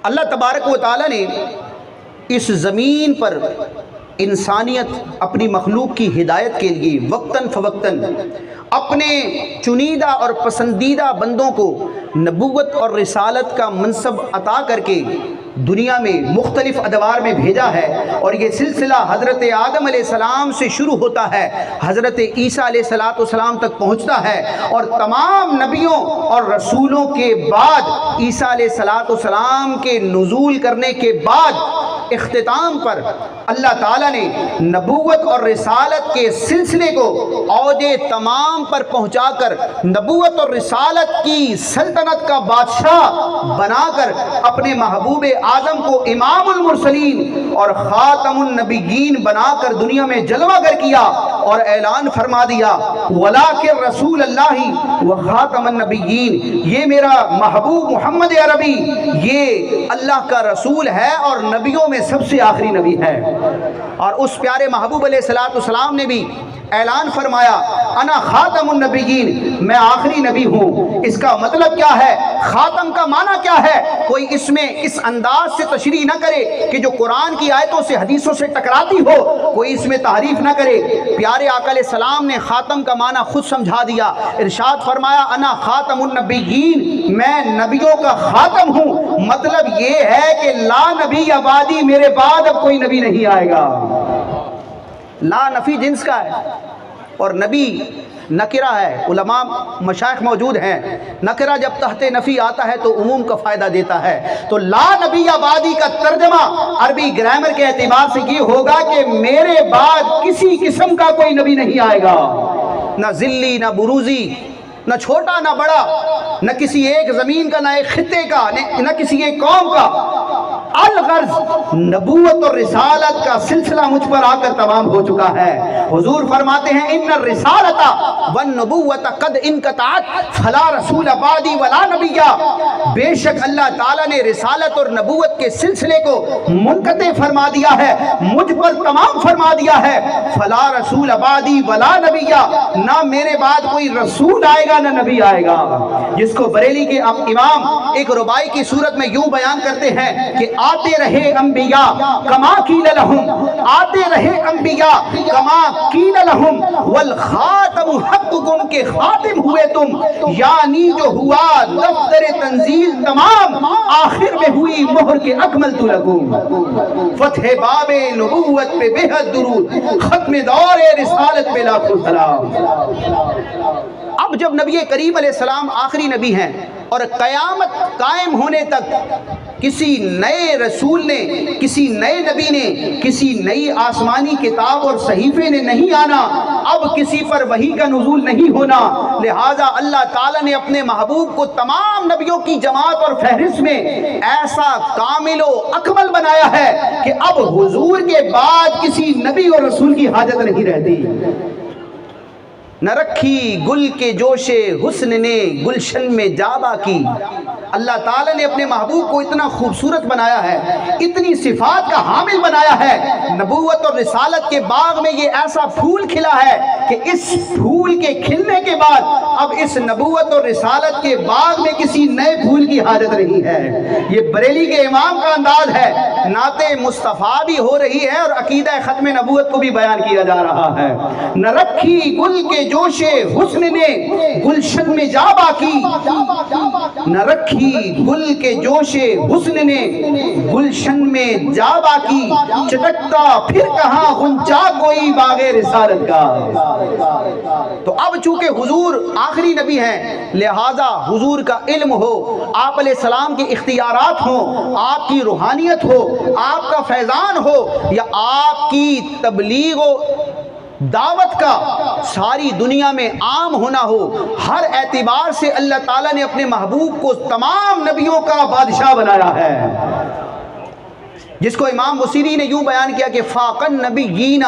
اللہ تبارک و تعالیٰ نے اس زمین پر انسانیت اپنی مخلوق کی ہدایت کے لیے وقتاً فوقتاً اپنے چنیدہ اور پسندیدہ بندوں کو نبوت اور رسالت کا منصب عطا کر کے دنیا میں مختلف ادوار میں بھیجا ہے، اور یہ سلسلہ حضرت آدم علیہ السلام سے شروع ہوتا ہے، حضرت عیسیٰ علیہ السلام تک پہنچتا ہے، اور تمام نبیوں اور رسولوں کے بعد عیسیٰ علیہ السلام کے نزول کرنے کے بعد اختتام پر اللہ تعالیٰ نے نبوت اور رسالت کے سلسلے کو اوج تمام پر پہنچا کر نبوت اور رسالت کی سلطنت کا بادشاہ بنا کر اپنے محبوب اعظم کو امام المرسلین اور خاتم النبیین بنا کر دنیا میں جلوہ گر کیا اور اعلان فرما دیا وَلَٰكِن رسول اللہ وخاتم النبیین، یہ میرا محبوب محمد عربی یہ اللہ کا رسول ہے اور نبیوں میں سب سے آخری نبی ہے۔ اور اس پیارے محبوب علیہ السلام نے بھی اعلان فرمایا انا خاتم النبیین، میں آخری نبی ہوں۔ اس کا مطلب کیا ہے؟ خاتم کا معنی کیا ہے؟ کوئی اس میں اس انداز سے تشریح نہ کرے کہ جو قرآن کی آیتوں سے حدیثوں سے ٹکراتی ہو، کوئی اس میں تعریف نہ کرے۔ پیارے آقا علیہ السلام نے خاتم کا معنی خود سمجھا دیا، ارشاد فرمایا انا خاتم النبیین، میں نبیوں کا خاتم ہوں۔ مطلب یہ ہے کہ لا نبی بعدی، میرے بعد اب کوئی نبی نہیں آئے گا۔ لا نفی جنس کا ہے اور نبی نکرہ ہے۔ علماء مشائخ موجود ہیں، نکرہ جب تحت نفی آتا ہے تو عموم کا فائدہ دیتا ہے۔ تو لا نبی آبادی کا ترجمہ عربی گرامر کے اعتبار سے یہ ہوگا کہ میرے بعد کسی قسم کا کوئی نبی نہیں آئے گا، نہ ذلی نہ بروزی، نہ چھوٹا نہ بڑا، نہ کسی ایک زمین کا، نہ ایک خطے کا، نہ کسی ایک قوم کا۔ الغرض نبوت اور رسالت کا سلسلہ مجھ پر آ کر تمام ہو چکا ہے۔ حضور فرماتے ہیں ان الرسالۃ والنبوۃ قد انقطعت فلا رسول بعدی ولا نبی، بے شک اللہ تعالیٰ نے رسالت اور نبوت کے سلسلے کو منقطع فرما دیا ہے، مجھ پر تمام فرما دیا ہے۔ فلا رسول بعدی ولا نبی، نہ میرے بعد کوئی رسول آئے گا نہ نبی آئے گا۔ جس کو بریلی کے امام ایک ربائی کی صورت میں یوں بیان کرتے ہیں کہ آتے رہے انبیاء کما قیل لہم، آتے رہے انبیاء کما قیل لہم، والخاتم حقکم کے خاتم ہوئے تم، یعنی جو ہوا دفتر تنزیل تمام، آخر میں ہوئی مہر کے اکملت لکم۔ فتح باب نبوت پہ بے حد درود، ختم دور رسالت پہ لاکھوں سلام۔ اب جب نبی کریم علیہ السلام آخری نبی ہیں اور قیامت قائم ہونے تک کسی نئے رسول نے، کسی نئے نبی نے، کسی نئی آسمانی کتاب اور صحیفے نے نہیں آنا، اب کسی پر وحی کا نزول نہیں ہونا، لہٰذا اللہ تعالیٰ نے اپنے محبوب کو تمام نبیوں کی جماعت اور فہرست میں ایسا کامل و اکمل بنایا ہے کہ اب حضور کے بعد کسی نبی اور رسول کی حاجت نہیں رہتی۔ نہ رکھی گل کے جوش حسن نے گلشن میں جابا کی، اللہ تعالیٰ نے اپنے محبوب کو اتنا خوبصورت بنایا ہے، اتنی صفات کا حامل بنایا ہے، نبوت اور رسالت کے باغ میں یہ ایسا پھول کھلا ہے کہ اس پھول کے کھلنے کے بعد اب اس نبوت اور رسالت کے باغ میں کسی نئے پھول کی حاجت نہیں ہے۔ یہ بریلی کے امام کا انداز ہے، نعت مصطفیٰ بھی ہو رہی ہے اور عقیدہ ختم نبوت کو بھی بیان کیا جا رہا ہے۔ نہ رکھی گل کے جوش حسن نے گلشن میں جابا کی، نہ رکھی گل کے جوش حسن نے گلشن میں جابا کی، چٹکتا پھر کہاں غنچہ کوئی باغ رسالت کا۔ تو اب چونکہ حضور آخری نبی ہیں، لہذا حضور کا علم ہو، آپ علیہ السلام کے اختیارات ہوں، آپ کی روحانیت ہو، آپ کا فیضان ہو، یا آپ کی تبلیغ و دعوت کا ساری دنیا میں عام ہونا ہو، ہر اعتبار سے اللہ تعالیٰ نے اپنے محبوب کو تمام نبیوں کا بادشاہ بنایا ہے، جس کو امام بصیری نے یوں بیان کیا کہ فاق النبیین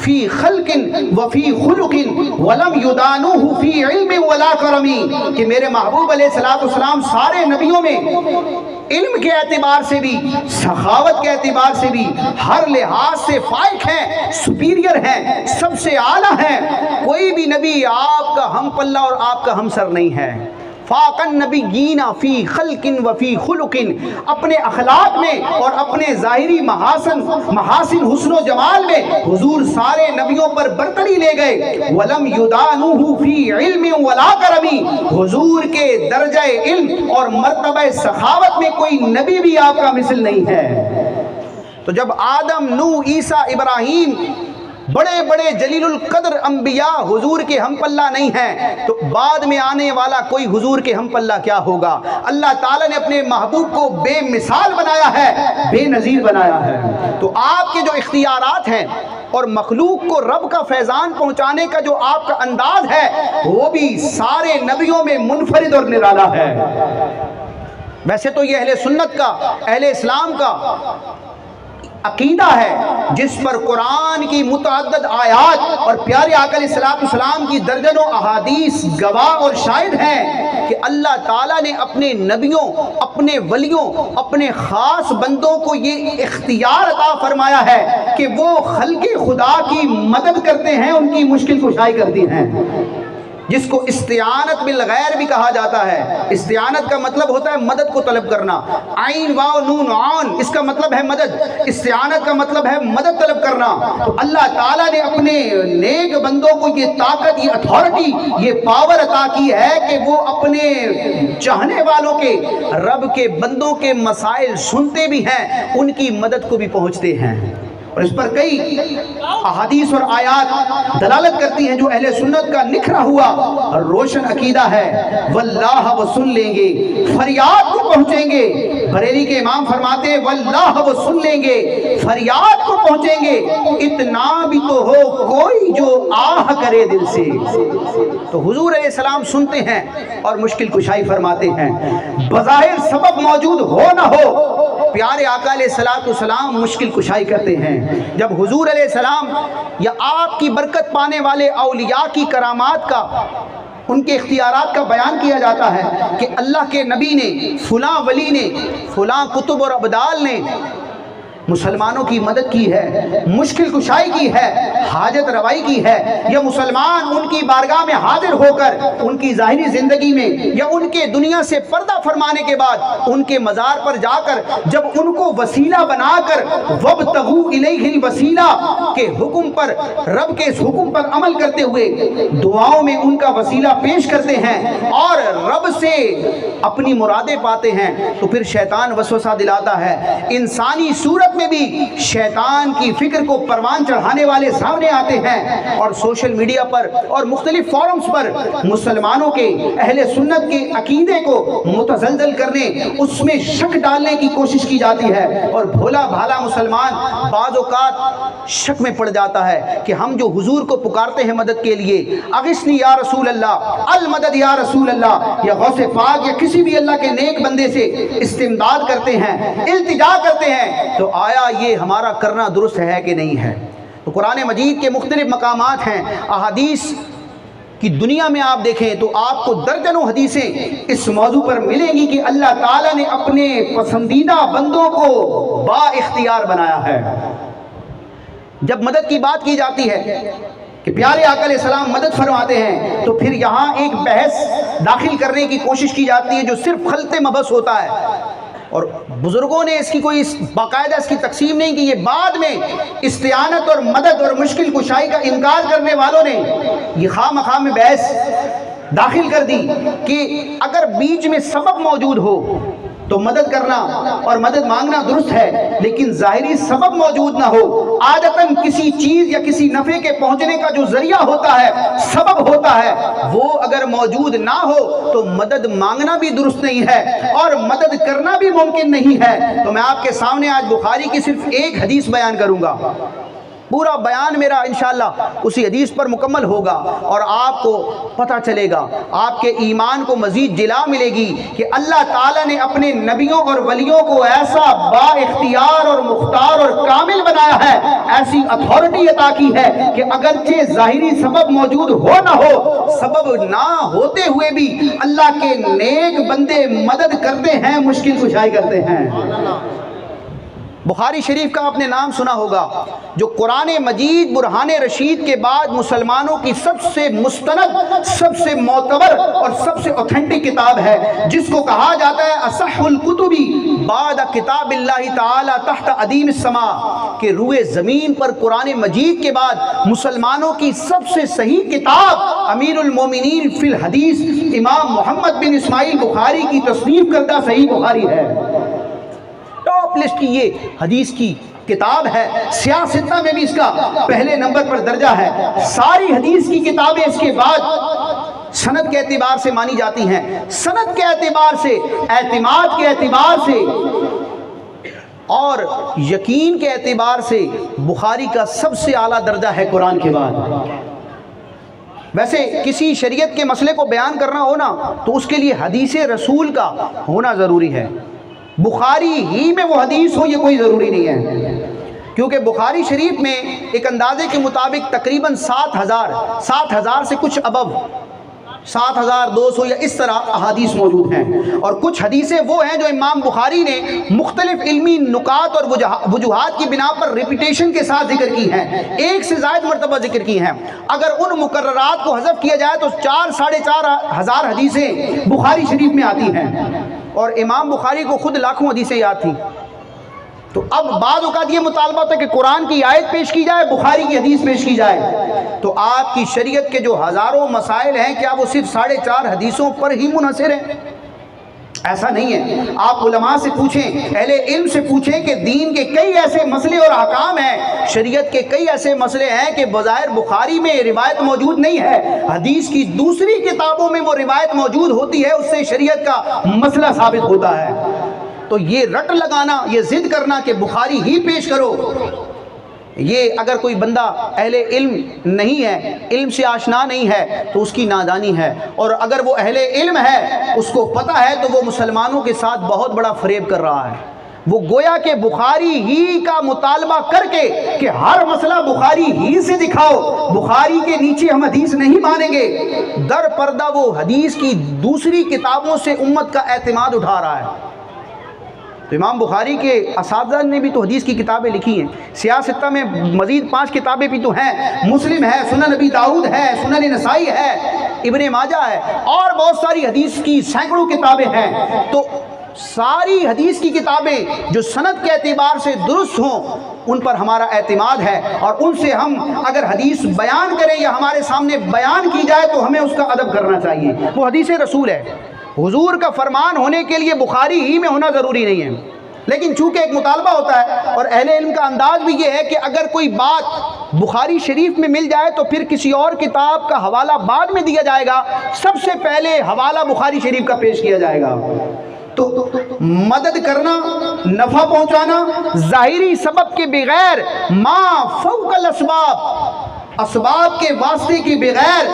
فی خلق وفی خلق ولم یدانوہ فی علم ولا کرم، کہ میرے محبوب علیہ السلام سارے نبیوں میں علم کے اعتبار سے بھی، سخاوت کے اعتبار سے بھی، ہر لحاظ سے فائق ہیں، سپیریئر ہیں، سب سے اعلیٰ ہیں۔ کوئی بھی نبی آپ کا ہم پلہ اور آپ کا ہم سر نہیں ہے۔ فاقن نبیین فی خلق و فی خلق، اپنے اخلاق میں اور اپنے ظاہری محاسن حسن و جمال میں حضور سارے نبیوں پر برتری لے گئے۔ ولم یدانوہ فی علم ولا کرمی، حضور کے درجہ علم اور مرتبہ سخاوت میں کوئی نبی بھی آپ کا مثل نہیں ہے۔ تو جب آدم، نوح، عیسیٰ، ابراہیم بڑے بڑے جلیل القدر انبیاء حضور کے ہم پلہ نہیں ہیں، تو بعد میں آنے والا کوئی حضور کے ہم پلہ کیا ہوگا؟ اللہ تعالیٰ نے اپنے محبوب کو بے مثال بنایا ہے، بے نظیر بنایا ہے۔ تو آپ کے جو اختیارات ہیں اور مخلوق کو رب کا فیضان پہنچانے کا جو آپ کا انداز ہے، وہ بھی سارے نبیوں میں منفرد اور نرالا ہے۔ ویسے تو یہ اہل سنت کا، اہل اسلام کا عقیدہ ہے، جس پر قرآن کی متعدد آیات اور پیارے آقا علیہ السلام کی درجنوں احادیث گواہ اور شاہد ہیں کہ اللہ تعالیٰ نے اپنے نبیوں، اپنے ولیوں، اپنے خاص بندوں کو یہ اختیار عطا فرمایا ہے کہ وہ خلق خدا کی مدد کرتے ہیں، ان کی مشکل کشائی کرتی ہیں، جس کو استعانت بالغیر بھی کہا جاتا ہے۔ استعانت کا مطلب ہوتا ہے مدد کو طلب کرنا، عین واو نون عون، اس کا مطلب ہے مدد۔ استعانت کا مطلب ہے مدد طلب کرنا۔ تو اللہ تعالیٰ نے اپنے نیک بندوں کو یہ طاقت، یہ اتھارٹی، یہ پاور عطا کی ہے کہ وہ اپنے چاہنے والوں کے، رب کے بندوں کے مسائل سنتے بھی ہیں، ان کی مدد کو بھی پہنچتے ہیں۔ اور اس پر کئی احادیث اور آیات دلالت کرتی ہیں جو اہل سنت کا نکھرا ہوا روشن عقیدہ ہے۔ واللہ وہ سن لیں گے، فریاد کو پہنچیں گے۔ بریلی کے امام فرماتے ہیں واللہ وہ سن لیں گے، فریاد کو پہنچیں گے، اتنا بھی تو ہو کوئی جو آہ کرے دل سے۔ تو حضور علیہ السلام سنتے ہیں اور مشکل کشائی فرماتے ہیں، بظاہر سبب موجود ہو نہ ہو، پیارے آقا علیہ السلام مشکل کشائی کرتے ہیں۔ جب حضور علیہ السلام یا آپ کی برکت پانے والے اولیاء کی کرامات کا، ان کے اختیارات کا بیان کیا جاتا ہے کہ اللہ کے نبی نے، فلاں ولی نے، فلاں قطب اور ابدال نے مسلمانوں کی مدد کی ہے، مشکل کشائی کی ہے، حاجت روائی کی ہے، یا مسلمان ان کی بارگاہ میں حاضر ہو کر ان کی ظاہری زندگی میں یا ان کے دنیا سے پردہ فرمانے کے بعد ان کے مزار پر جا کر جب ان کو وسیلہ بنا کر وَابْتَغُوا إِلَيْهِ الْوَسِيلَةَ کے حکم پر، رب کے اس حکم پر عمل کرتے ہوئے دعاؤں میں ان کا وسیلہ پیش کرتے ہیں اور رب سے اپنی مرادیں پاتے ہیں، تو پھر شیطان وسوسہ دلاتا ہے۔ انسانی صورت میں بھی شیطان کی فکر کو پروان چڑھانے والے سامنے آتے ہیں اور سوشل میڈیا پر اور مختلف فورمز پر مسلمانوں کے، اہل سنت کے عقیدے کو متزلزل کرنے، اس میں شک ڈالنے کی کوشش کی جاتی ہے، اور بھولا بھالا مسلمان بعض اوقات شک میں پڑ جاتا ہے کہ ہم جو حضور کو پکارتے ہیں مدد کے لیے، اغثنی یا رسول اللہ، المدد یا رسول اللہ، یا غوث پاک یا کسی بھی اللہ کے نیک بندے سے استمداد کرتے ہیں، التجا کرتے ہیں، تو آیا یہ ہمارا کرنا درست ہے کہ نہیں ہے؟ تو قرآن مجید کے مختلف مقامات ہیں، احادیث کی دنیا میں آپ دیکھیں تو آپ کو درجنوں حدیثیں اس موضوع پر ملیں گی کہ اللہ تعالیٰ نے اپنے پسندیدہ بندوں کو با اختیار بنایا ہے۔ جب مدد کی بات کی جاتی ہے کہ پیارے آقا علیہ السلام مدد فرماتے ہیں، تو پھر یہاں ایک بحث داخل کرنے کی کوشش کی جاتی ہے جو صرف خلط مبحث ہوتا ہے، اور بزرگوں نے اس کی کوئی باقاعدہ اس کی تقسیم نہیں کی۔ یہ بعد میں استعانت اور مدد اور مشکل کشائی کا انکار کرنے والوں نے یہ خواہ مخواہ میں بحث داخل کر دی کہ اگر بیچ میں سبب موجود ہو تو مدد کرنا اور مدد مانگنا درست ہے، لیکن ظاہری سبب موجود نہ ہو، عادتاً کسی چیز یا کسی نفع کے پہنچنے کا جو ذریعہ ہوتا ہے، سبب ہوتا ہے، وہ اگر موجود نہ ہو تو مدد مانگنا بھی درست نہیں ہے اور مدد کرنا بھی ممکن نہیں ہے۔ تو میں آپ کے سامنے آج بخاری کی صرف ایک حدیث بیان کروں گا، پورا بیان میرا انشاءاللہ اسی حدیث پر مکمل ہوگا، اور آپ کو پتہ چلے گا، آپ کے ایمان کو مزید جلا ملے گی کہ اللہ تعالیٰ نے اپنے نبیوں اور ولیوں کو ایسا با اختیار اور مختار اور کامل بنایا ہے، ایسی اتھارٹی عطا کی ہے کہ اگرچہ ظاہری سبب موجود ہو نہ ہو، سبب نہ ہوتے ہوئے بھی اللہ کے نیک بندے مدد کرتے ہیں، مشکل کشائی کرتے ہیں۔ بخاری شریف کا آپ نے نام سنا ہوگا، جو قرآن مجید برہان رشید کے بعد مسلمانوں کی سب سے مستند، سب سے معتبر اور سب سے اوتھینٹک کتاب ہے، جس کو کہا جاتا ہے اصح الکتب بعد کتاب اللہ تعالی تحت ادیم السماء، کہ روئے زمین پر قرآن مجید کے بعد مسلمانوں کی سب سے صحیح کتاب امیر المومنین فی الحدیث امام محمد بن اسماعیل بخاری کی تصنیف کردہ صحیح بخاری ہے۔ ٹاپ لسٹ کی یہ حدیث کی کتاب ہے، سیاستہ میں بھی اس کا پہلے نمبر پر درجہ ہے۔ ساری حدیث کی کتابیں اس کے بعد سند کے اعتبار سے مانی جاتی ہیں، سند کے اعتبار سے، اعتماد کے اعتبار سے اور یقین کے اعتبار سے بخاری کا سب سے اعلیٰ درجہ ہے قرآن کے بعد۔ ویسے کسی شریعت کے مسئلے کو بیان کرنا ہونا تو اس کے لیے حدیث رسول کا ہونا ضروری ہے، بخاری ہی میں وہ حدیث ہو یہ کوئی ضروری نہیں ہے، کیونکہ بخاری شریف میں ایک اندازے کے مطابق تقریباً 7,000 سے کچھ ابو 7,200 یا اس طرح احادیث موجود ہیں، اور کچھ حدیثیں وہ ہیں جو امام بخاری نے مختلف علمی نکات اور وجوہات کی بنا پر ریپیٹیشن کے ساتھ ذکر کی ہیں، ایک سے زائد مرتبہ ذکر کی ہیں۔ اگر ان مقررات کو حذف کیا جائے تو 4,500 حدیثیں بخاری شریف میں آتی ہیں، اور امام بخاری کو خود لاکھوں حدیثیں یاد تھیں۔ تو اب بعض اوقات یہ مطالبہ ہوتا ہے کہ قرآن کی آیت پیش کی جائے، بخاری کی حدیث پیش کی جائے، تو آپ کی شریعت کے جو ہزاروں مسائل ہیں کیا وہ صرف 4.5 حدیثوں پر ہی منحصر ہیں؟ ایسا نہیں ہے۔ آپ علماء سے پوچھیں، اہل علم سے پوچھیں کہ دین کے کئی ایسے مسئلے اور احکام ہیں، شریعت کے کئی ایسے مسئلے ہیں کہ بظاہر بخاری میں روایت موجود نہیں ہے، حدیث کی دوسری کتابوں میں وہ روایت موجود ہوتی ہے، اس سے شریعت کا مسئلہ ثابت ہوتا ہے۔ تو یہ رٹ لگانا، یہ ضد کرنا کہ بخاری ہی پیش کرو، یہ اگر کوئی بندہ اہل علم نہیں ہے، علم سے آشنا نہیں ہے تو اس کی نادانی ہے، اور اگر وہ اہل علم ہے، اس کو پتہ ہے، تو وہ مسلمانوں کے ساتھ بہت بڑا فریب کر رہا ہے۔ وہ گویا کہ بخاری ہی کا مطالبہ کر کے کہ ہر مسئلہ بخاری ہی سے دکھاؤ، بخاری کے نیچے ہم حدیث نہیں مانیں گے، در پردہ وہ حدیث کی دوسری کتابوں سے امت کا اعتماد اٹھا رہا ہے۔ تو امام بخاری کے اساتذہ نے بھی تو حدیث کی کتابیں لکھی ہیں، سیاستہ میں مزید 5 کتابیں بھی تو ہیں، مسلم ہے، سنن نبی داؤد ہے، سنن نسائی ہے، ابن ماجہ ہے، اور بہت ساری حدیث کی سینکڑوں کتابیں ہیں۔ تو ساری حدیث کی کتابیں جو سند کے اعتبار سے درست ہوں ان پر ہمارا اعتماد ہے، اور ان سے ہم اگر حدیث بیان کریں یا ہمارے سامنے بیان کی جائے تو ہمیں اس کا ادب کرنا چاہیے، وہ حدیث رسول ہے۔ حضور کا فرمان ہونے کے لیے بخاری ہی میں ہونا ضروری نہیں ہے، لیکن چونکہ ایک مطالبہ ہوتا ہے، اور اہل علم کا انداز بھی یہ ہے کہ اگر کوئی بات بخاری شریف میں مل جائے تو پھر کسی اور کتاب کا حوالہ بعد میں دیا جائے گا، سب سے پہلے حوالہ بخاری شریف کا پیش کیا جائے گا۔ تو مدد کرنا، نفع پہنچانا ظاہری سبب کے بغیر، ما فوق الاسباب، اسباب کے واسطے کے بغیر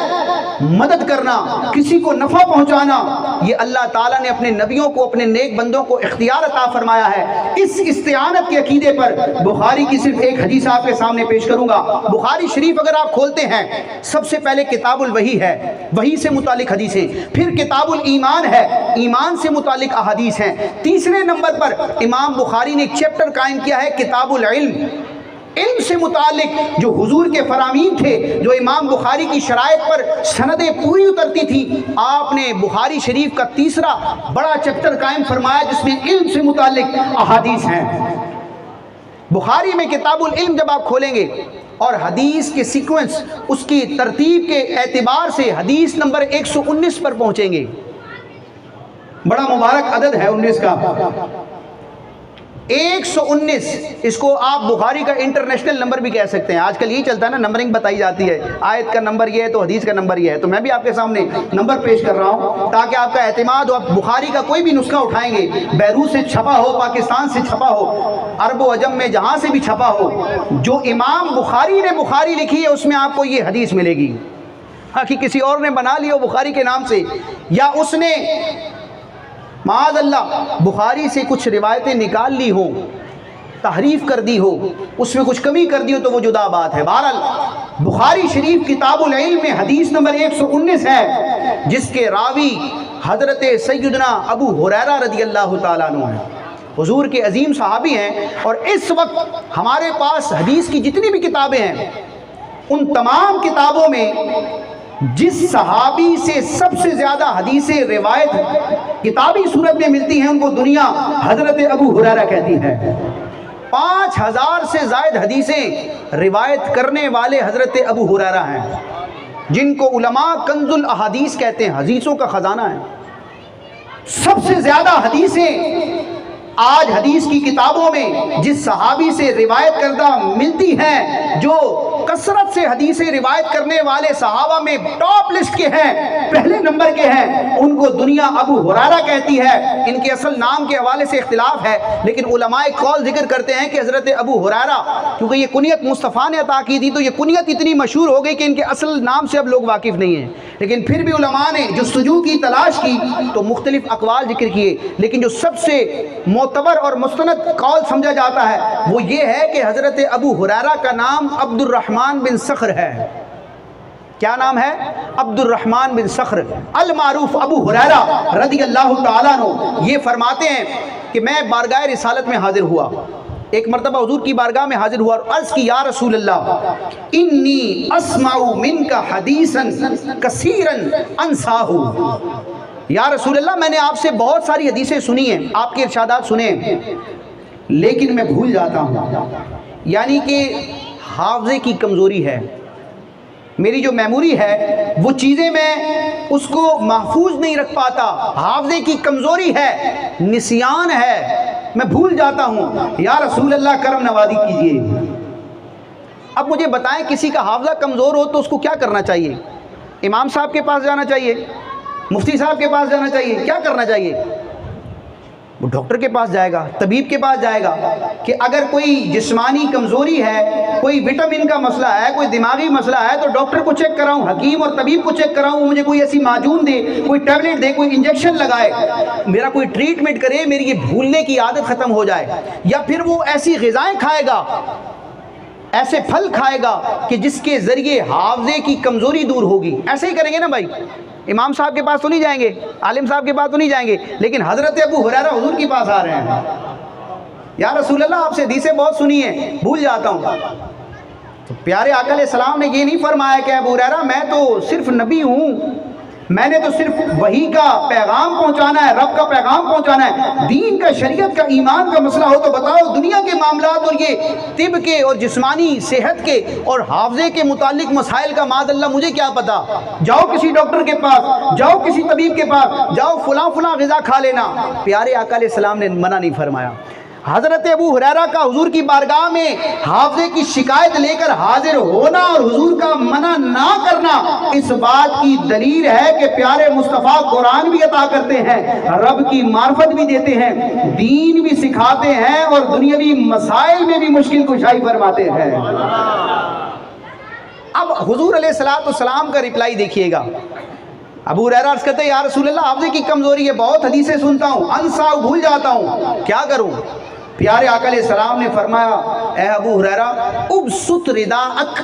مدد کرنا، کسی کو نفع پہنچانا، یہ اللہ تعالیٰ نے اپنے نبیوں کو، اپنے نیک بندوں کو اختیار عطا فرمایا ہے۔ اس استعانت کے عقیدے پر بخاری کی صرف ایک حدیث آپ کے سامنے پیش کروں گا۔ بخاری شریف اگر آپ کھولتے ہیں، سب سے پہلے کتاب الوحی ہے، وحی سے متعلق حدیثیں، پھر کتاب الایمان ہے، ایمان سے متعلق احادیث ہیں، تیسرے نمبر پر امام بخاری نے ایک چیپٹر قائم کیا ہے کتاب العلم، علم سے متعلق جو حضور کے فرامین تھے، جو امام بخاری کی شرائط پر سندیں پوری اترتی تھی، آپ نے بخاری شریف کا تیسرا بڑا چیپٹر قائم فرمایا جس میں علم سے متعلق احادیث ہیں۔ بخاری میں کتاب العلم جب آپ کھولیں گے اور حدیث کے سیکوینس، اس کی ترتیب کے اعتبار سے حدیث نمبر 119 پر پہنچیں گے، بڑا مبارک عدد ہے 19 کا، 119، اس کو آپ بخاری کا انٹرنیشنل نمبر بھی کہہ سکتے ہیں۔ آج کل یہی چلتا ہے نا، نمبرنگ بتائی جاتی ہے، آیت کا نمبر یہ ہے تو حدیث کا نمبر یہ ہے، تو میں بھی آپ کے سامنے نمبر پیش کر رہا ہوں تاکہ آپ کا اعتماد ہو۔ آپ بخاری کا کوئی بھی نسخہ اٹھائیں گے، بیروت سے چھپا ہو، پاکستان سے چھپا ہو، عرب و عجم میں جہاں سے بھی چھپا ہو، جو امام بخاری نے بخاری لکھی ہے اس میں آپ کو یہ حدیث ملے گی۔ ہاں کہ کسی اور نے بنا لی ہو بخاری کے نام سے، یا اس نے معاذ اللہ بخاری سے کچھ روایتیں نکال لی ہوں، تحریف کر دی ہو، اس میں کچھ کمی کر دی ہو، تو وہ جدا بات ہے۔ بہرحال بخاری شریف کتاب العلم میں حدیث نمبر 119 ہے، جس کے راوی حضرت سیدنا ابو ہریرہ رضی اللہ تعالیٰ عنہ ہیں۔ حضور کے عظیم صحابی ہیں، اور اس وقت ہمارے پاس حدیث کی جتنی بھی کتابیں ہیں ان تمام کتابوں میں جس صحابی سے سب سے زیادہ حدیثیں روایت کتابی صورت میں ملتی ہیں ان کو دنیا حضرت ابو ہریرہ کہتی ہے۔ 5000 سے زائد حدیثیں روایت کرنے والے حضرت ابو ہریرہ ہیں، جن کو علماء کنز الاحادیث کہتے ہیں، حدیثوں کا خزانہ ہے۔ سب سے زیادہ حدیثیں آج حدیث کی کتابوں میں جس صحابی سے روایت کردہ ملتی ہیں، جو کثرت سے حدیثیں روایت کرنے والے صحابہ میں ٹاپ لسٹ کے ہیں، پہلے نمبر کے ہیں، ان کو دنیا ابو ہریرہ کہتی ہے۔ ان کے اصل نام کے حوالے سے اختلاف ہے، لیکن علماء قول ذکر کرتے ہیں کہ حضرت ابو ہریرہ، کیونکہ یہ کنیت مصطفیٰ نے عطا کی تھی تو یہ کنیت اتنی مشہور ہو گئی کہ ان کے اصل نام سے اب لوگ واقف نہیں ہیں، لیکن پھر بھی علماء نے جستجو کی، تلاش کی تو مختلف اقوال ذکر کیے، لیکن جو سب سے معتبر اور مستند قول سمجھا جاتا ہے وہ یہ ہے کہ حضرت ابو ہریرہ کا نام عبد الرحمن بن صخر ہے۔ کیا نام ہے؟ عبد الرحمن بن صخر المعروف ابو ہریرہ رضی اللہ تعالیٰ عنہ۔ یہ فرماتے ہیں کہ میں بارگاہ رسالت میں حاضر ہوا، ایک مرتبہ حضور کی بارگاہ میں حاضر ہوا اور عرض کی، یا رسول اللہ انی اسمع منک حدیثا کثیرا انساہ۔ یا رسول اللہ میں نے آپ سے بہت ساری حدیثیں سنی ہیں، آپ کے ارشادات سنے ہیں، لیکن میں بھول جاتا ہوں، یعنی کہ حافظے کی کمزوری ہے، میری جو میموری ہے وہ چیزیں میں اس کو محفوظ نہیں رکھ پاتا، حافظے کی کمزوری ہے، نسیان ہے، میں بھول جاتا ہوں، یا رسول اللہ کرم نوازی کیجئے۔ اب مجھے بتائیں کسی کا حافظہ کمزور ہو تو اس کو کیا کرنا چاہیے؟ امام صاحب کے پاس جانا چاہیے؟ مفتی صاحب کے پاس جانا چاہیے؟ کیا کرنا چاہیے؟ وہ ڈاکٹر کے پاس جائے گا، طبیب کے پاس جائے گا کہ اگر کوئی جسمانی کمزوری ہے، کوئی وٹامن کا مسئلہ ہے، کوئی دماغی مسئلہ ہے تو ڈاکٹر کو چیک کراؤں، حکیم اور طبیب کو چیک کراؤں، مجھے کوئی ایسی معجون دے، کوئی ٹیبلٹ دے، کوئی انجیکشن لگائے، میرا کوئی ٹریٹمنٹ کرے، میری یہ بھولنے کی عادت ختم ہو جائے، یا پھر وہ ایسی غذائیں کھائے گا، ایسے پھل کھائے گا کہ جس کے ذریعے حافظے کی کمزوری دور ہوگی۔ ایسے ہی کریں گے نا بھائی، امام صاحب کے پاس تو نہیں جائیں گے، عالم صاحب کے پاس تو نہیں جائیں گے، لیکن حضرت ابو ہریرہ حضور کے پاس آ رہے ہیں، یا رسول اللہ آپ سے حدیثیں بہت سنی ہیں، بھول جاتا ہوں۔ تو پیارے آقا علیہ السلام نے یہ نہیں فرمایا کہ ابو ہریرہ میں تو صرف نبی ہوں، میں نے تو صرف وحی کا پیغام پہنچانا ہے، رب کا پیغام پہنچانا ہے، دین کا، شریعت کا، ایمان کا مسئلہ ہو تو بتاؤ، دنیا کے معاملات اور یہ طب کے اور جسمانی صحت کے اور حافظے کے متعلق مسائل کا معاذ اللہ مجھے کیا پتا، جاؤ کسی ڈاکٹر کے پاس، جاؤ کسی طبیب کے پاس، جاؤ فلاں غذا کھا لینا۔ پیارے آقا علیہ السلام نے منع نہیں فرمایا۔ حضرت ابو ہریرہ کا حضور کی بارگاہ میں حافظے کی شکایت لے کر حاضر ہونا اور حضور کا منع نہ کرنا اس بات کی دلیل ہے کہ پیارے مصطفیٰ قرآن بھی عطا کرتے ہیں، رب کی معرفت بھی دیتے ہیں، دین بھی سکھاتے ہیں اور دنیاوی مسائل میں بھی مشکل کشائی فرماتے ہیں۔ اب حضور علیہ السلام کا رپلائی دیکھیے گا۔ ابو ہریرہ عرض کرتے ہیں، یا رسول اللہ حافظے کی کمزوری ہے، بہت حدیثیں سنتا ہوں، انسا بھول جاتا ہوں، کیا کروں؟ پیارے آقا علیہ السلام نے فرمایا، اے ابو ہریرہ ابسط رداءک،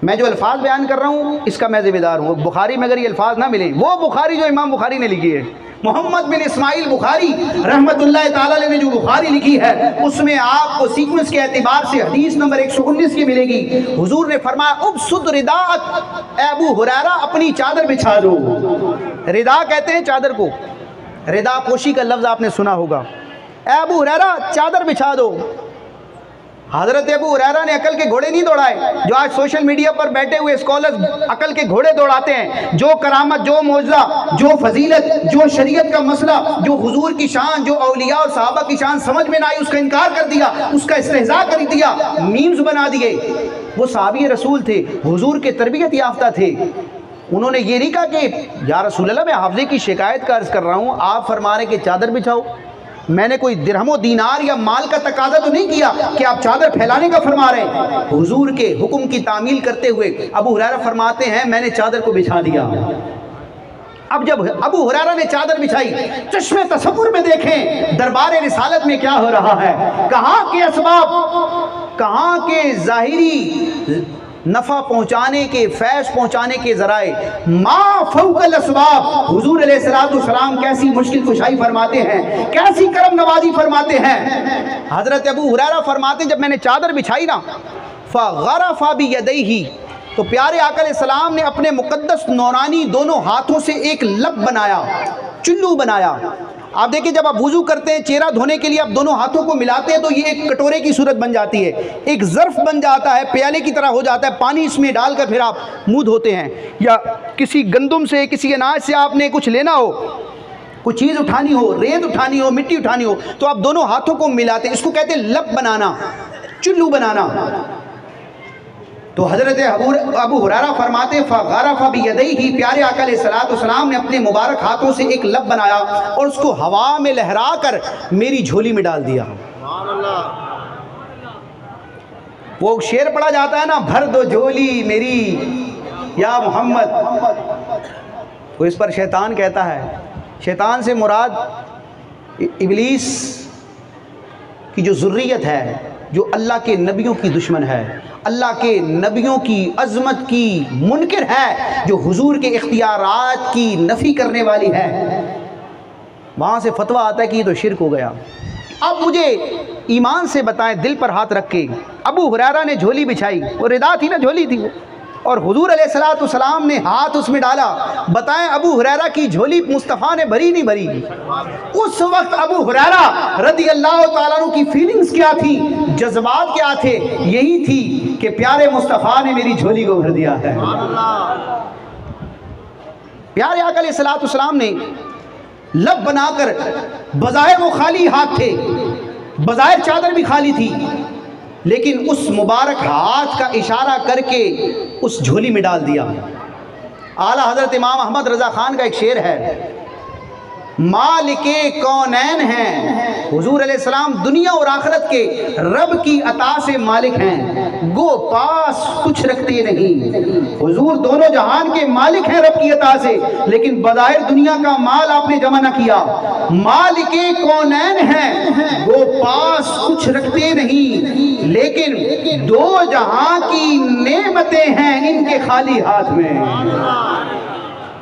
میں جو الفاظ بیان کر رہا ہوں اس کا میں ذمہ دار ہوں، بخاری میں اگر یہ الفاظ نہ ملیں، وہ بخاری جو امام بخاری نے لکھی ہے، محمد بن اسماعیل بخاری رحمت اللہ تعالیٰ علیہ نے جو بخاری لکھی ہے اس میں آپ کو سیکوینس کے اعتبار سے حدیث نمبر 119 کی ملے گی۔ حضور نے فرمایا ابسط رداءک، اے ابو ہریرہ اپنی چادر بچھا دو۔ ردا کہتے ہیں چادر کو، ردا پوشی کا لفظ آپ نے سنا ہوگا۔ اے ابو ہریرہ چادر بچھا دو۔ حضرت ابو ہریرہ نے عقل کے گھوڑے نہیں دوڑائے، جو آج سوشل میڈیا پر بیٹھے ہوئے اسکالرز عقل کے گھوڑے دوڑاتے ہیں، جو کرامت، جو معجزہ، جو فضیلت، جو شریعت کا مسئلہ، جو حضور کی شان، جو اولیاء اور صحابہ کی شان سمجھ میں نہ آئی اس کا انکار کر دیا، اس کا استہزاء کر دیا، میمز بنا دیے۔ وہ صحابی رسول تھے، حضور کے تربیت یافتہ تھے، انہوں نے یہ نہیں کہا کہ یا رسول اللہ میں حافظے کی شکایت کا عرض کر رہا ہوں، آپ فرما رہے کہ چادر بچھاؤ۔ میں نے کوئی درہم و دینار یا مال کا تقاضا تو نہیں کیا کہ آپ چادر پھیلانے کا فرما رہے ہیں۔ حضور کے حکم کی تعمیل کرتے ہوئے ابو ہریرہ فرماتے ہیں میں نے چادر کو بچھا دیا۔ اب جب ابو ہریرہ نے چادر بچھائی، چشم تصور میں دیکھیں دربار رسالت میں کیا ہو رہا ہے، کہاں کے اسباب، کہاں کے ظاہری نفع پہنچانے کے، فیض پہنچانے کے ذرائع ما فوق الاسباب، حضور علیہ السلام کیسی مشکل کشائی فرماتے ہیں، کیسی کرم نوازی فرماتے ہیں۔ حضرت ابو ہریرہ فرماتے ہیں جب میں نے چادر بچھائی نا فغرف بیدیہ، تو پیارے آقا علیہ السلام نے اپنے مقدس نورانی دونوں ہاتھوں سے ایک لب بنایا، چلو بنایا۔ آپ دیکھیں جب آپ وضو کرتے ہیں چہرہ دھونے کے لیے آپ دونوں ہاتھوں کو ملاتے ہیں تو یہ ایک کٹورے کی صورت بن جاتی ہے، ایک ظرف بن جاتا ہے، پیالے کی طرح ہو جاتا ہے، پانی اس میں ڈال کر پھر آپ منہ دھوتے ہیں۔ یا کسی گندم سے، کسی اناج سے آپ نے کچھ لینا ہو، کوئی چیز اٹھانی ہو، ریت اٹھانی ہو، مٹی اٹھانی ہو، تو آپ دونوں ہاتھوں کو ملاتے ہیں، اس کو کہتے ہیں لب بنانا، چلو بنانا۔ تو حضرت ابو ہریرہ فرماتے فغرف بیدیہ، پیارے آقا علیہ السلام نے اپنے مبارک ہاتھوں سے ایک لب بنایا اور اس کو ہوا میں لہرا کر میری جھولی میں ڈال دیا۔ وہ شعر پڑھا جاتا ہے نا، بھر دو جھولی میری یا محمد، تو اس پر شیطان کہتا ہے، شیطان سے مراد ابلیس کی جو ذریت ہے، جو اللہ کے نبیوں کی دشمن ہے، اللہ کے نبیوں کی عظمت کی منکر ہے، جو حضور کے اختیارات کی نفی کرنے والی ہے، وہاں سے فتویٰ آتا ہے کہ یہ تو شرک ہو گیا۔ اب مجھے ایمان سے بتائیں، دل پر ہاتھ رکھ کے، ابو ہریرہ نے جھولی بچھائی، وہ ردا تھی نا، جھولی تھی وہ، اور حضور علیہ السلام نے ہاتھ اس میں ڈالا، بتائیں ابو ہریرہ کی جھولی مصطفیٰ نے بھری نہیں بھری؟ اس وقت ابو ہریرہ رضی اللہ تعالیٰ عنہ کی فیلنگز کیا تھی، جذبات کیا تھے؟ یہی تھی کہ پیارے مصطفیٰ نے میری جھولی کو بھر دیا ہے۔ پیارے آقا علیہ السلام نے لب بنا کر، بظاہر وہ خالی ہاتھ تھے، بظاہر چادر بھی خالی تھی، لیکن اس مبارک ہاتھ کا اشارہ کر کے اس جھولی میں ڈال دیا۔ اعلیٰ حضرت امام احمد رضا خان کا ایک شعر ہے، مالک کونین ہیں، حضور علیہ السلام دنیا اور آخرت کے رب کی عطا سے مالک ہیں، گو پاس کچھ رکھتے نہیں۔ حضور دونوں جہان کے مالک ہیں رب کی عطا سے، لیکن بظاہر دنیا کا مال آپ نے جمع نہ کیا۔ مالک کونین ہیں، گو پاس کچھ رکھتے نہیں، لیکن دو جہاں کی نعمتیں ہیں ان کے خالی ہاتھ میں،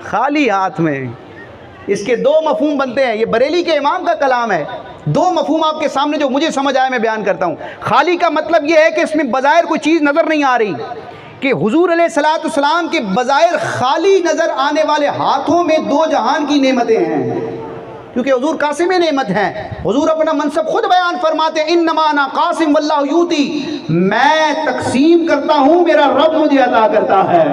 خالی ہاتھ میں۔ اس کے دو مفہوم بنتے ہیں، یہ بریلی کے امام کا کلام ہے، دو مفہوم آپ کے سامنے جو مجھے سمجھ آئے میں بیان کرتا ہوں۔ خالی کا مطلب یہ ہے کہ اس میں بظاہر کوئی چیز نظر نہیں آ رہی، کہ حضور علیہ السلام کے بظاہر خالی نظر آنے والے ہاتھوں میں دو جہان کی نعمتیں ہیں، کیونکہ حضور قاسم نعمت ہیں۔ حضور اپنا منصب خود بیان فرماتے ہیں، انما انا قاسم واللہ یوتی، میں تقسیم کرتا ہوں، میرا رب مجھے عطا کرتا ہے۔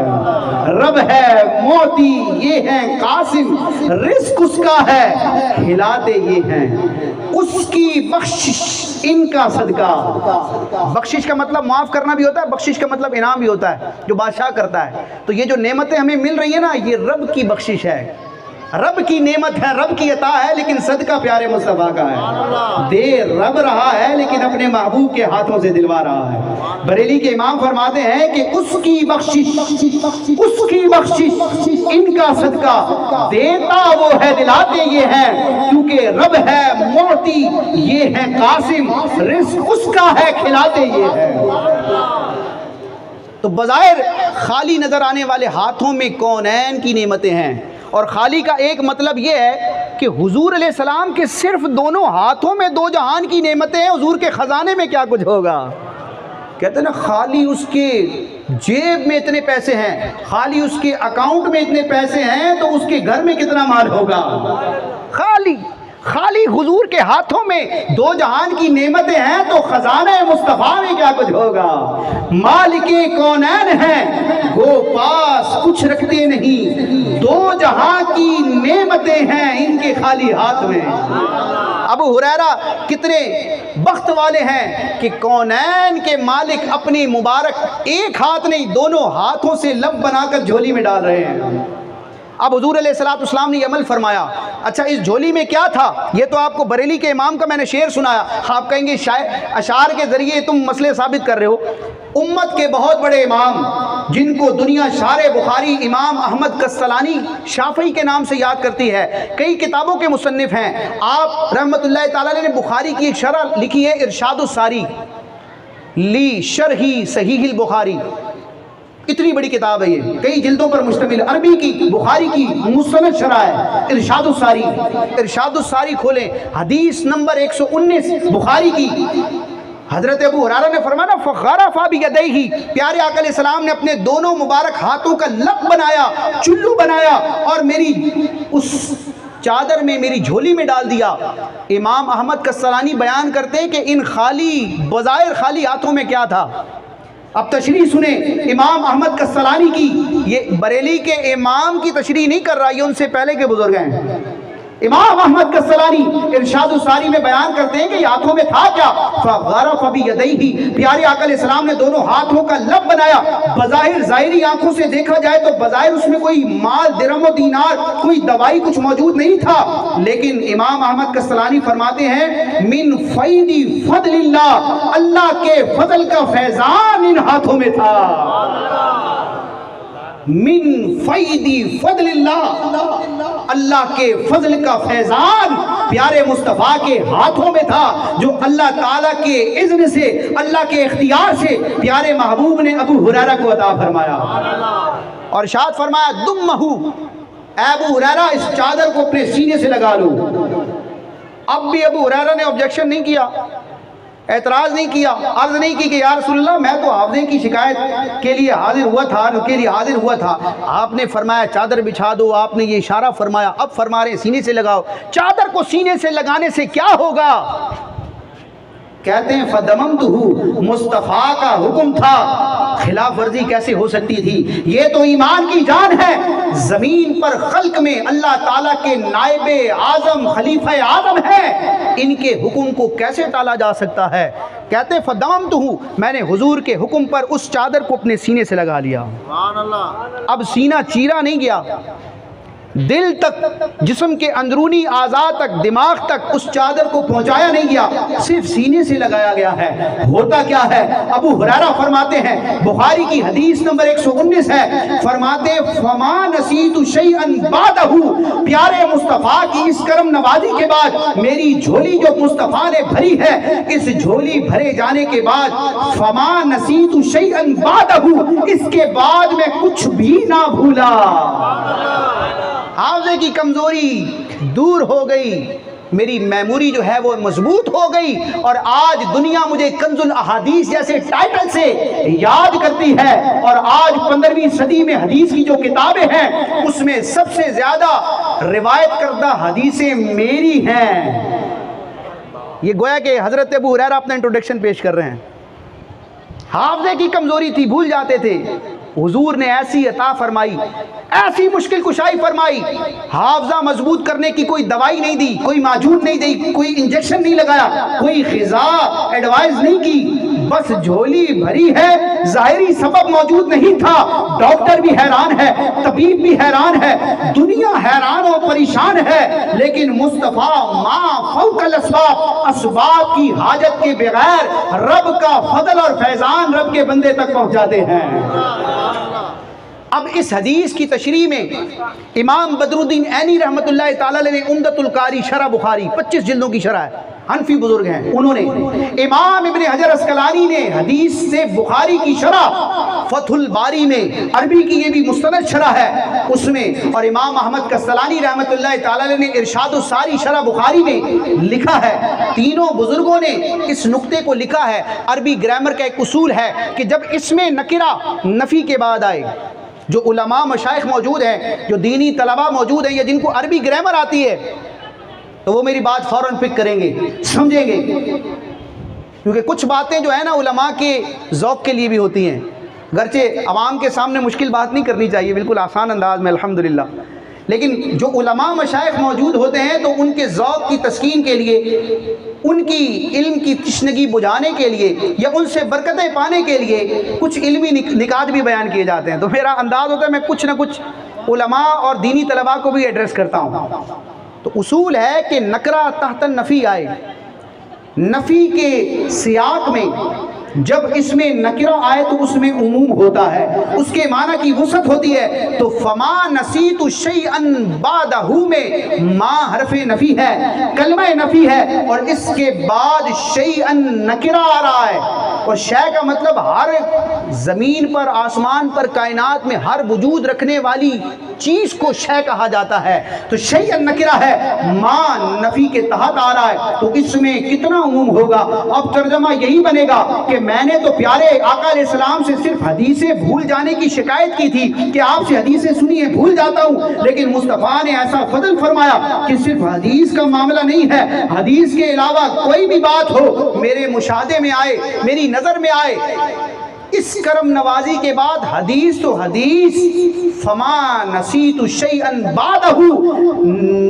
رب ہے موتی، یہ ہے قاسم، رزق اس کا ہے، کھلاتے یہ ہیں، اس کی بخشش ان کا صدقہ۔ بخشش کا مطلب معاف کرنا بھی ہوتا ہے، بخشش کا مطلب انعام بھی ہوتا ہے، جو بادشاہ کرتا ہے۔ تو یہ جو نعمتیں ہمیں مل رہی ہیں نا، یہ رب کی بخشش ہے، رب کی نعمت ہے، رب کی عطا ہے، لیکن صدقہ پیارے مصطفیٰ کا ہے۔ دے رب رہا ہے لیکن اپنے محبوب کے ہاتھوں سے دلوا رہا ہے۔ بریلی کے امام فرماتے ہیں کہ اس کی بخشش، اس کی بخشش ان کا صدقہ، دیتا وہ ہے دلاتے یہ ہیں، کیونکہ رب ہے معطی، یہ ہے قاسم، رزق اس کا ہے، کھلاتے یہ ہے۔ تو بظاہر خالی نظر آنے والے ہاتھوں میں کونین کی نعمتیں ہیں، اور خالی کا ایک مطلب یہ ہے کہ حضور علیہ السلام کے صرف دونوں ہاتھوں میں دو جہان کی نعمتیں ہیں، حضور کے خزانے میں کیا کچھ ہوگا؟ کہتے ہیں نا، خالی اس کے جیب میں اتنے پیسے ہیں، خالی اس کے اکاؤنٹ میں اتنے پیسے ہیں، تو اس کے گھر میں کتنا مال ہوگا؟ خالی حضور کے ہاتھوں میں دو جہان کی نعمتیں ہیں، تو خزانہ مصطفیٰ میں کیا کچھ ہوگا؟ مالک کونین ہیں، وہ پاس کچھ رکھتے نہیں، دو جہاں کی نعمتیں ہیں ان کے خالی ہاتھ میں۔ ابو ہریرہ کتنے بخت والے ہیں کہ کونین کے مالک اپنی مبارک ایک ہاتھ نہیں، دونوں ہاتھوں سے لب بنا کر جھولی میں ڈال رہے ہیں۔ اب حضور علیہ السلام نے یہ عمل فرمایا۔ اچھا، اس جھولی میں کیا تھا؟ یہ تو آپ کو بریلی کے امام کا میں نے شعر سنایا، آپ کہیں گے اشعار کے ذریعے تم مسئلے ثابت کر رہے ہو۔ امت کے بہت بڑے امام جن کو دنیا شارح بخاری امام احمد قسطلانی شافعی کے نام سے یاد کرتی ہے، کئی کتابوں کے مصنف ہیں۔ آپ رحمت اللہ تعالیٰ نے بخاری کی ایک شرح لکھی ہے، ارشاد الساری لی شرح صحیح البخاری۔ اتنی بڑی کتاب ہے یہ، کئی جلدوں پر مشتمل، عربی کی، بخاری کی مستند شرح ہے، ارشاد الساری۔ ارشاد الساری کھولیں، حدیث نمبر 119 بخاری کی، حضرت ابو ہریرہ نے فرمایا فغرف بیدیہ، پیارے آقا علیہ السلام نے اپنے دونوں مبارک ہاتھوں کا لب بنایا، چلو بنایا اور میری اس چادر میں، میری جھولی میں ڈال دیا۔ امام احمد کسلانی بیان کرتے ہیں کہ ان بظاہر خالی ہاتھوں میں کیا تھا۔ اب تشریح سنیں امام احمد کسلانی کی، یہ بریلی کے امام کی تشریح نہیں کر رہا، یہ ان سے پہلے کے بزرگ ہیں۔ امام احمد کسلانی ارشاد الساری میں بیان کرتے ہیں کہ یہ ہاتھوں میں تھا کیا؟ فغرف بیدیہ، پیارے آقا علیہ السلام نے دونوں ہاتھوں کا لب بنایا۔ بظاہر ظاہری آنکھوں سے دیکھا جائے تو بظاہر اس میں کوئی مال، درہم و دینار، کوئی دوائی کچھ موجود نہیں تھا، لیکن امام احمد کسلانی فرماتے ہیں من فیض فضل اللہ، اللہ کے فضل کا فیضان ان ہاتھوں میں تھا۔ من فیض فضل اللہ، اللہ کے فضل کا فیضان پیارے مصطفیٰ کے ہاتھوں میں تھا، جو اللہ تعالیٰ کے اذن سے، اللہ کے اختیار سے پیارے محبوب نے ابو ہریرہ کو عطا فرمایا۔ اور ارشاد فرمایا دمہ، اے ابو ہریرہ اس چادر کو اپنے سینے سے لگا لو۔ اب بھی ابو ہریرہ نے آبجیکشن نہیں کیا، اعتراض نہیں کیا، عرض نہیں کی کہ یا رسول اللہ میں تو حافظے کی شکایت کے لیے حاضر ہوا تھا، آپ نے فرمایا چادر بچھا دو، آپ نے یہ اشارہ فرمایا، اب فرما رہے ہیں سینے سے لگاؤ۔ چادر کو سینے سے لگانے سے کیا ہوگا؟ کہتے ہیں فدممتہ، مصطفیٰ کا حکم تھا، خلاف ورزی کیسے ہو سکتی تھی؟ یہ تو ایمان کی جان ہے، زمین پر خلق میں اللہ تعالیٰ کے نائب اعظم، خلیفہ اعظم ہے، ان کے حکم کو کیسے ٹالا جا سکتا ہے؟ کہتے ہیں فدممتہ، میں نے حضور کے حکم پر اس چادر کو اپنے سینے سے لگا لیا۔ اب سینہ چیرا نہیں گیا، دل تک، جسم کے اندرونی اعضاء تک، دماغ تک اس چادر کو پہنچایا نہیں گیا، صرف سینے سے لگایا گیا ہے۔ ہوتا کیا ہے؟ ابو ہریرہ فرماتے ہیں، بخاری کی حدیث نمبر 119 ہے، فرماتے فما نسیت شیئا بعدہ، پیارے مصطفیٰ کی اس کرم نوازی کے بعد میری جھولی جو مصطفیٰ نے بھری ہے، اس جھولی بھرے جانے کے بعد فما نسیت شیئا بعدہ، اس کے بعد میں کچھ بھی نہ بھولا۔ حافظے کی کمزوری دور ہو گئی، میری میموری جو ہے وہ مضبوط ہو گئی، اور آج دنیا مجھے کنز الاحادیث جیسے ٹائٹل سے یاد کرتی ہے، اور آج 15ویں صدی میں حدیث کی جو کتابیں ہیں اس میں سب سے زیادہ روایت کردہ حدیثیں میری ہیں۔ یہ گویا کہ حضرت ابو ہریرہ اپنا انٹروڈکشن پیش کر رہے ہیں۔ حافظے کی کمزوری تھی، بھول جاتے تھے، حضور نے ایسی عطا فرمائی، ایسی مشکل کشائی فرمائی، حافظہ مضبوط کرنے کی کوئی دوائی نہیں دی، کوئی معجون نہیں دی، کوئی انجیکشن نہیں لگایا، کوئی غذا ایڈوائز نہیں کی، بس جھولی بھری ہے، ظاہری سبب موجود نہیں تھا، ڈاکٹر بھی حیران ہے، طبیب بھی حیران ہے، دنیا حیران و پریشان ہے، لیکن مصطفیٰ ما فوق الاسباب، اسباب کی حاجت کے بغیر رب کا فضل اور فیضان رب کے بندے تک پہنچاتے ہیں۔ اب اس حدیث کی تشریح میں امام بدر الدین عینی رحمۃ اللہ تعالیٰ نے عمدۃ القاری شرح بخاری 25 جلدوں کی شرح ہے، حنفی بزرگ ہیں انہوں نے، امام ابن حجر عسقلانی نے حدیث سے بخاری کی شرح فتح الباری میں، عربی کی یہ بھی مستند شرح ہے اس میں، اور امام احمد کسلانی رحمۃ اللہ تعالیٰ نے ارشاد الساری شرح بخاری میں لکھا ہے۔ تینوں بزرگوں نے اس نقطے کو لکھا ہے، عربی گرامر کا ایک اصول ہے کہ جب اس میں نکرہ نفی کے بعد آئے، جو علماء مشائخ موجود ہیں، جو دینی طلباء موجود ہیں یا جن کو عربی گرامر آتی ہے، تو وہ میری بات فوراً پک کریں گے، سمجھیں گے، کیونکہ کچھ باتیں جو ہے نا علماء کے ذوق کے لیے بھی ہوتی ہیں، گرچہ عوام کے سامنے مشکل بات نہیں کرنی چاہیے، بالکل آسان انداز میں الحمدللہ، لیکن جو علماء مشائخ موجود ہوتے ہیں تو ان کے ذوق کی تسکین کے لیے، ان کی علم کی تشنگی بجھانے کے لیے یا ان سے برکتیں پانے کے لیے کچھ علمی نکات بھی بیان کیے جاتے ہیں، تو میرا انداز ہوتا ہے میں کچھ نہ کچھ علماء اور دینی طلباء کو بھی ایڈریس کرتا ہوں۔ تو اصول ہے کہ نکرہ تحت نفی آئے، نفی کے سیاق میں جب اس میں نکرہ آئے تو اس میں عموم ہوتا ہے، اس کے معنی کی وسعت ہوتی ہے، تو فما نسیت شیئا بعدہ میں ما حرف نفی ہے، کلمہ نفی ہے، اور اس کے بعد شیئا نکرہ آ رہا ہے، اور شے کا مطلب ہر زمین پر، آسمان پر، کائنات میں ہر وجود رکھنے والی چیز کو شے کہا جاتا ہے۔ تو شیء نکرہ ہے، ماں نفی کے تحت آ رہا ہے، تو اس میں کتنا عموم ہوگا؟ اب ترجمہ یہی بنے گا کہ میں نے تو پیارے آقا علیہ السلام سے صرف حدیثیں بھول جانے کی شکایت کی تھی کہ آپ سے حدیثیں سنی ہیں بھول جاتا ہوں، لیکن مصطفیٰ نے ایسا فضل فرمایا کہ صرف حدیث کا معاملہ نہیں ہے، حدیث کے علاوہ کوئی بھی بات ہو میرے مشاہدے میں آئے، میری نظر میں آئے، اس کرم نوازی کے بعد حدیث تو حدیث، فما نسیت شیئا بعدہ،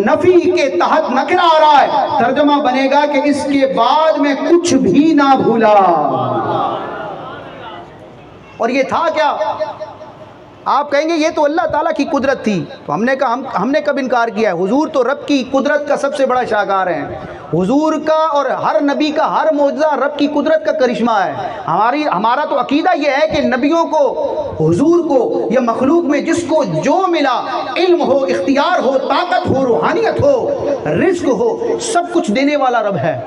نفی کے تحت نکرہ آ رہا ہے، ترجمہ بنے گا کہ اس کے بعد میں کچھ بھی نہ بھولا۔ اور یہ تھا کیا؟ آپ کہیں گے یہ تو اللہ تعالیٰ کی قدرت تھی، تو ہم نے کہا ہم نے کب انکار کیا ہے؟ حضور تو رب کی قدرت کا سب سے بڑا شاہکار ہیں، حضور کا اور ہر نبی کا ہر معجزہ رب کی قدرت کا کرشمہ ہے۔ ہمارا تو عقیدہ یہ ہے کہ نبیوں کو، حضور کو یا مخلوق میں جس کو جو ملا، علم ہو، اختیار ہو، طاقت ہو، روحانیت ہو، رزق ہو، سب کچھ دینے والا رب ہے۔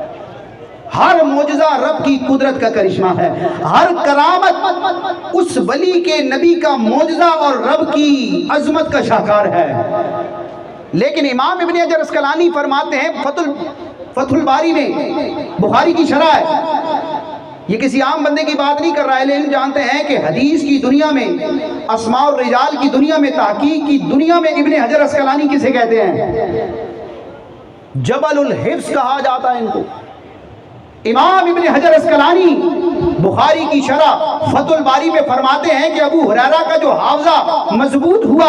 ہر معجزہ رب کی قدرت کا کرشمہ ہے، ہر کرامت اس ولی کے نبی کا معجزہ اور رب کی عظمت کا شاہکار ہے۔ لیکن امام ابن حجر اسقلانی فرماتے ہیں فتح الباری میں، بخاری کی شرح ہے، یہ کسی عام بندے کی بات نہیں کر رہا ہے، لیکن جانتے ہیں کہ حدیث کی دنیا میں، اسماء الرجال کی دنیا میں، تحقیق کی دنیا میں ابن حجر اسقلانی کسے کہتے ہیں؟ جبل الحفظ کہا جاتا ہے ان کو۔ امام ابن حجر اسقلانی بخاری کی شرح فتح الباری میں فرماتے ہیں کہ ابو ہریرہ کا جو حافظہ مضبوط ہوا،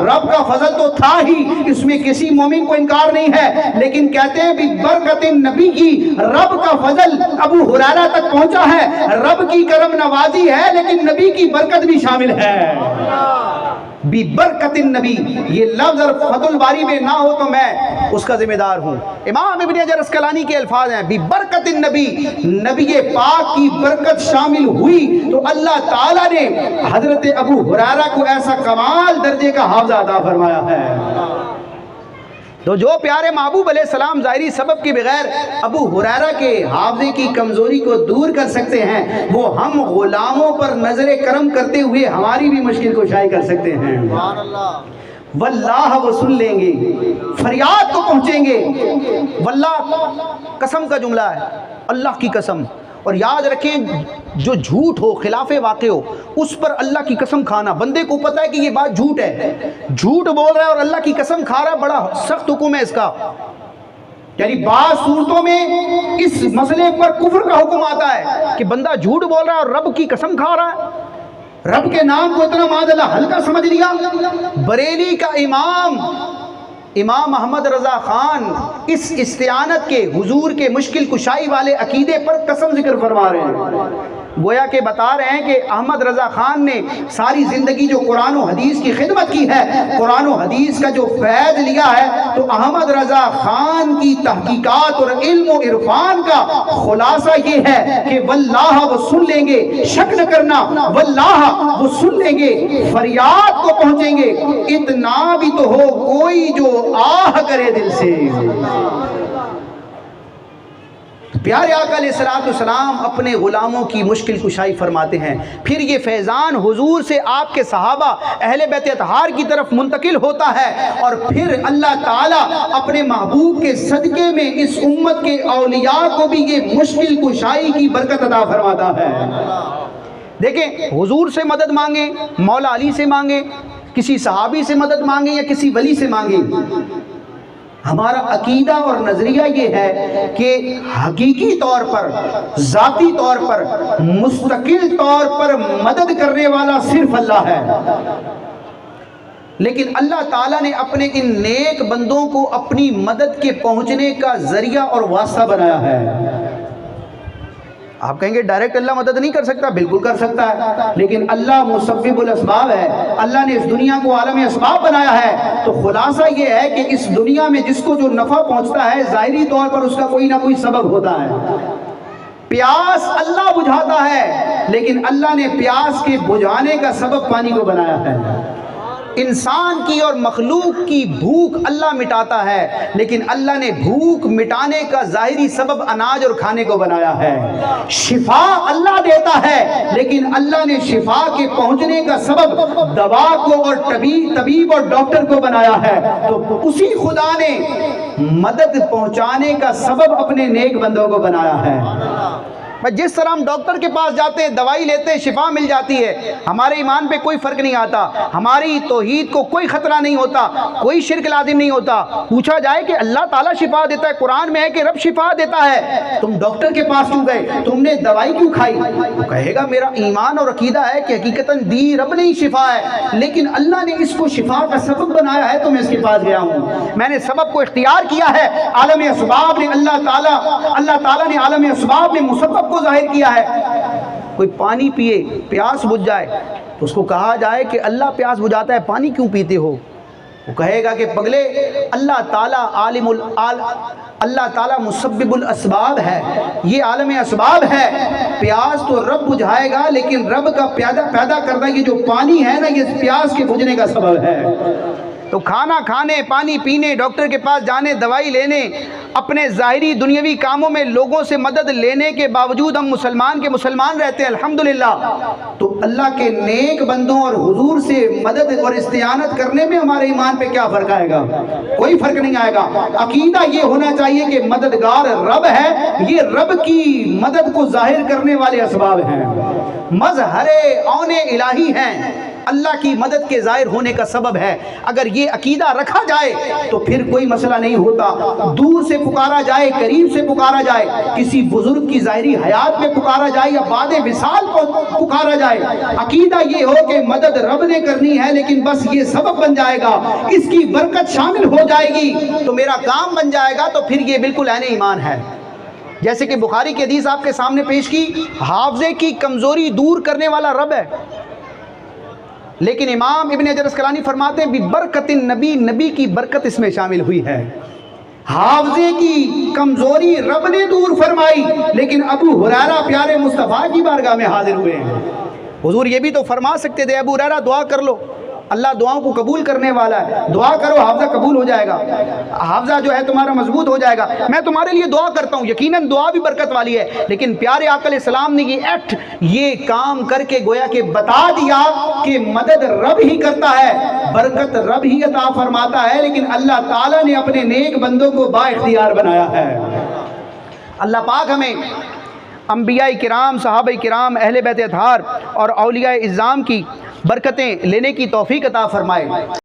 رب کا فضل تو تھا ہی، اس میں کسی مومن کو انکار نہیں ہے، لیکن کہتے ہیں برکت نبی کی، رب کا فضل ابو ہریرہ تک پہنچا ہے، رب کی کرم نوازی ہے لیکن نبی کی برکت بھی شامل ہے۔ برکت النبی، یہ لفظ اگر فتح الباری میں نہ ہو تو میں اس کا ذمہ دار ہوں۔ امام ابن حجر اسقلانی کے الفاظ ہیں برکت النبی، نبی پاک کی برکت شامل ہوئی تو اللہ تعالیٰ نے حضرت ابو ہریرہ کو ایسا کمال درجے کا حافظہ عطا فرمایا ہے۔ تو جو پیارے محبوب علیہ السلام ظاہری سبب کے بغیر ابو ہریرہ کے حافظے کی کمزوری کو دور کر سکتے ہیں، وہ ہم غلاموں پر نظر کرم کرتے ہوئے ہماری بھی مشکل کو شائع کر سکتے ہیں۔ واللہ وہ سن لیں گے، فریاد کو پہنچیں گے۔ واللہ قسم کا جملہ ہے، اللہ کی قسم۔ اور یاد رکھیں جو جھوٹ ہو، خلاف واقع ہو، اس پر اللہ کی قسم کھانا، بندے کو پتہ ہے کہ یہ بات جھوٹ ہے، جھوٹ بول رہا ہے اور اللہ کی قسم کھا رہا ہے، بڑا سخت حکم ہے اس کا۔ یعنی بعض صورتوں میں اس مسئلے پر کفر کا حکم آتا ہے کہ بندہ جھوٹ بول رہا ہے اور رب کی قسم کھا رہا ہے، رب کے نام کو اتنا معاذ اللہ ہلکا سمجھ لیا۔ بریلی کا امام محمد رضا خان اس استعانت کے، حضور کے مشکل کشائی والے عقیدے پر قسم ذکر فرما رہے ہیں، گویا کہ بتا رہے ہیں کہ احمد رضا خان نے ساری زندگی جو قرآن و حدیث کی خدمت کی ہے، قرآن و حدیث کا جو فیض لیا ہے، تو احمد رضا خان کی تحقیقات اور علم و عرفان کا خلاصہ یہ ہے کہ واللہ وہ سن لیں گے، شک نہ کرنا، واللہ وہ سن لیں گے، فریاد کو پہنچیں گے، اتنا بھی تو ہو کوئی جو آہ کرے دل سے۔ پیارے آقا علیہ السلام اپنے غلاموں کی مشکل کشائی فرماتے ہیں، پھر یہ فیضان حضور سے آپ کے صحابہ اہل بیت اطہار کی طرف منتقل ہوتا ہے، اور پھر اللہ تعالیٰ اپنے محبوب کے صدقے میں اس امت کے اولیاء کو بھی یہ مشکل کشائی کی برکت عطا فرماتا ہے۔ دیکھیں، حضور سے مدد مانگیں، مولا علی سے مانگیں، کسی صحابی سے مدد مانگیں یا کسی ولی سے مانگیں، ہمارا عقیدہ اور نظریہ یہ ہے کہ حقیقی طور پر، ذاتی طور پر، مستقل طور پر مدد کرنے والا صرف اللہ ہے، لیکن اللہ تعالیٰ نے اپنے ان نیک بندوں کو اپنی مدد کے پہنچنے کا ذریعہ اور واسطہ بنایا ہے۔ آپ کہیں گے ڈائریکٹ اللہ مدد نہیں کر سکتا، بالکل کر سکتا ہے، لیکن اللہ مسبب الاسباب ہے، اللہ نے اس دنیا کو عالم اسباب بنایا ہے۔ تو خلاصہ یہ ہے کہ اس دنیا میں جس کو جو نفع پہنچتا ہے، ظاہری طور پر اس کا کوئی نہ کوئی سبب ہوتا ہے۔ پیاس اللہ بجھاتا ہے، لیکن اللہ نے پیاس کے بجھانے کا سبب پانی کو بنایا ہے۔ انسان کی اور مخلوق کی بھوک اللہ مٹاتا ہے، لیکن اللہ نے بھوک مٹانے کا ظاہری سبب اناج اور کھانے کو بنایا ہے۔ شفا اللہ دیتا ہے، لیکن اللہ نے شفا کے پہنچنے کا سبب دوا کو اور طبیب اور ڈاکٹر کو بنایا ہے۔ تو اسی خدا نے مدد پہنچانے کا سبب اپنے نیک بندوں کو بنایا ہے۔ جس طرح ہم ڈاکٹر کے پاس جاتے ہیں، دوائی لیتے ہیں، شفا مل جاتی ہے، ہمارے ایمان پہ کوئی فرق نہیں آتا، ہماری توحید کو کوئی خطرہ نہیں ہوتا، کوئی شرک لازم نہیں ہوتا۔ پوچھا جائے کہ اللہ تعالیٰ شفا دیتا ہے، قرآن میں ہے کہ رب شفا دیتا ہے، تم ڈاکٹر کے پاس کیوں گئے، تم نے دوائی کیوں کھائی؟ وہ کہے گا میرا ایمان اور عقیدہ ہے کہ حقیقتاً دی رب نے ہی شفا ہے، لیکن اللہ نے اس کو شفا کا سبب بنایا ہے تو میں اس کے پاس گیا ہوں، میں نے سبب کو اختیار کیا ہے۔ عالم اسباب نے اللہ تعالیٰ نے عالم اسباب نے مسبب کو ظاہر کیا ہے۔ کوئی پانی پیے، پیاس بجھ جائے تو اس کو کہا جائے کہ اللہ پیاس بجھاتا ہے، پانی کیوں پیتے ہو؟ وہ کہے گا کہ پگلے اللہ تعالیٰ مسبب الاسباب ہے، یہ عالم اسباب ہے، پیاس تو رب بجھائے گا، لیکن رب کا پیدا کردہ یہ جو پانی ہے نا، یہ پیاس کے بجھنے کا سبب ہے۔ تو کھانا کھانے، پانی پینے، ڈاکٹر کے پاس جانے، دوائی لینے، اپنے ظاہری دنیاوی کاموں میں لوگوں سے مدد لینے کے باوجود ہم مسلمان رہتے ہیں الحمدللہ۔ تو اللہ کے نیک بندوں اور حضور سے مدد اور استعانت کرنے میں ہمارے ایمان پہ کیا فرق آئے گا؟ کوئی فرق نہیں آئے گا۔ عقیدہ یہ ہونا چاہیے کہ مددگار رب ہے، یہ رب کی مدد کو ظاہر کرنے والے اسباب ہیں، مظہر عون الہی ہیں، اللہ کی مدد کے ظاہر ہونے کا سبب ہے۔ اگر یہ عقیدہ رکھا جائے تو پھر کوئی مسئلہ نہیں ہوتا۔ دور سے پکارا جائے، قریب سے پکارا جائے، کسی بزرگ کی ظاہری حیات میں پکارا جائے یا بعد وصال کو پکارا جائے، عقیدہ یہ ہو کہ مدد رب نے کرنی ہے، لیکن بس یہ سبب بن جائے گا، اس کی برکت شامل ہو جائے گی تو میرا کام بن جائے گا، تو پھر یہ بالکل عین ایمان ہے۔ جیسے کہ بخاری کی حدیث آپ کے سامنے پیش کی، حافظے کی کمزوری دور کرنے والا رب ہے، لیکن امام ابن حجر اسقلانی فرماتے ہیں برکت النبی، نبی کی برکت اس میں شامل ہوئی ہے۔ حافظے کی کمزوری رب نے دور فرمائی، لیکن ابو ہریرہ پیارے مصطفیٰ کی بارگاہ میں حاضر ہوئے ہیں۔ حضور یہ بھی تو فرما سکتے تھے ابو ہریرہ دعا کر لو، اللہ دعاؤں کو قبول کرنے والا ہے، دعا کرو حافظہ قبول ہو جائے گا، حافظہ جو ہے تمہارا مضبوط ہو جائے گا، میں تمہارے لیے دعا کرتا ہوں، یقیناً دعا بھی برکت والی ہے۔ لیکن پیارے آقا علیہ السلام نے یہ کام کر کے گویا کہ بتا دیا کہ مدد رب ہی کرتا ہے، برکت رب ہی عطا فرماتا ہے، لیکن اللہ تعالیٰ نے اپنے نیک بندوں کو با اختیار بنایا ہے۔ اللہ پاک ہمیں انبیاء کرام، صحابہ کرام، اہل بیت اطہار اور اولیاء اعظام کی برکتیں لینے کی توفیق عطا فرمائے۔